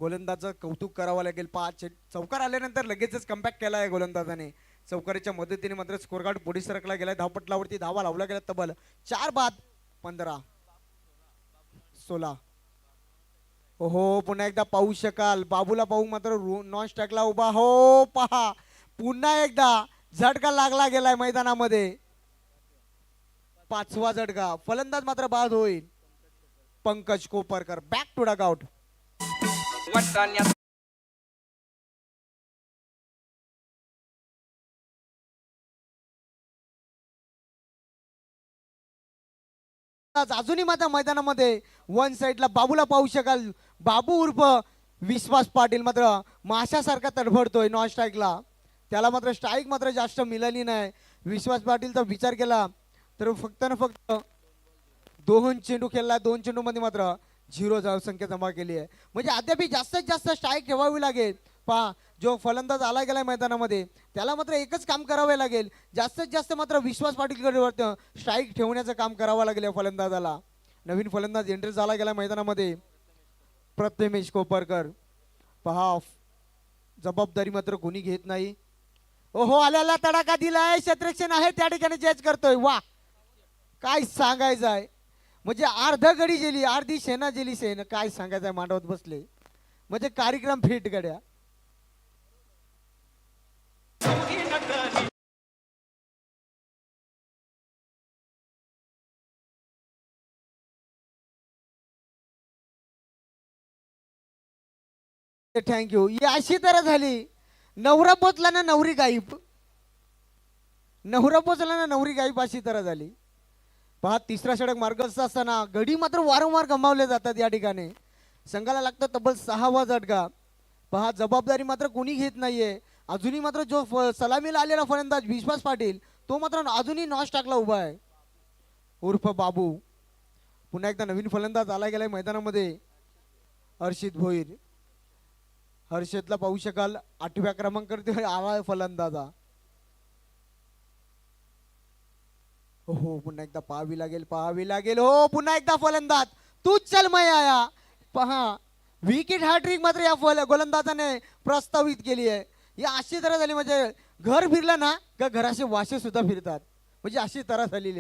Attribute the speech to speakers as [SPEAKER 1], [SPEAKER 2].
[SPEAKER 1] गोलंदाजाचं कौतुक करावं लागेल. चौकार आल्यानंतर लगेचच कमबॅक केला आहे गोलंदाजाने. चौकारीच्या मदतीने मात्र स्कोर कार्ड पुढे सरकला गेलाय. धावपटलावरती धावा लावला गेला तब्बल 4 बाद 15 16. हो पुन्हा एकदा पाहू शकाल. बाबूला पाहू मात्र नॉन स्ट्राईकला उभा. हो पहा पुन्हा एकदा झटका लागला गेलाय मैदानामध्ये. 5वा झटका. फलंदाज मात्र बाद होईल. Pankaj Koparkar back to dugout. अजूनही माझ्या मैदानामध्ये वन साइडला बाबूला पाहू शकाल. बाबू उर्फ विश्वास पाटील मात्र माशासारखा तडफडतोय नॉन स्ट्राईकला. त्याला मात्र स्ट्राईक मात्र जास्त मिळाली नाही. विश्वास पाटीलचा विचार केला तर फक्त ना फक्त 2 चेंडू खेळला. 2 चेंडू मध्ये मात्र 0 धावसंख्या जमा केली आहे. म्हणजे अद्याप जास्तीत जास्त स्ट्राईक ठेवावी लागेल. पहा जो फलंदाज आला गेलाय मैदानामध्ये त्याला मात्र एकच काम करावे लागेल. जास्तीत जास्त मात्र विश्वास पाटीलकडे स्ट्राईक ठेवण्याचं काम करावं लागेल या फलंदाजाला. नवीन फलंदाज एंट्री झाला गेला मैदानामध्ये प्रथमेश कोपरकर. पहा जबाबदारी मात्र कोणी घेत नाही. ओहो आल्याला तडाखा दिलाय. क्षेत्ररक्षण आहे त्या ठिकाणी जज करतोय. वा काय सांगायचं आहे. म्हणजे अर्ध गडी गेली अर्धी सेना गेली सेना. काय सांगायचं आहे. मांडवत बसले म्हणजे कार्यक्रम फिट गड्या. थँक्यू. ही अशी तरह झाली. नवरा पोचला ना नवरी गायब. नवरा पोचला ना नवरी गायब अशी तरह झाली. पहा तिसरा षटक मार्गस्थ असताना गडी मात्र वारंवार गमावले जातात या ठिकाणी. संघाला लागतं तब्बल 6वा झटका. पहा जबाबदारी मात्र कोणी घेत नाहीये. अजूनही मात्र जो सलामीला आलेला फलंदाज विश्वास पाटील तो मात्र अजूनही नॉस टाकला उभा आहे उर्फ बाबू. पुन्हा एकदा नवीन फलंदाज आला गेलाय मैदानामध्ये हर्षित भोईर. हर्षितला पाहू शकाल 8व्या क्रमांकावरती आला फलंदाजा. हो पुन्हा एकदा पाहावी लागेल. हो पुन्हा एकदा फलंदाज तूच चल मैं आया. पहा विकेट हॅट्रिक मात्र या गोलंदाजाने प्रस्तावित केली आहे. या अशी तरह झाली म्हणजे घर फिरलं ना का घराचे वाशे सुद्धा फिरतात. म्हणजे अशी तरह झालेली.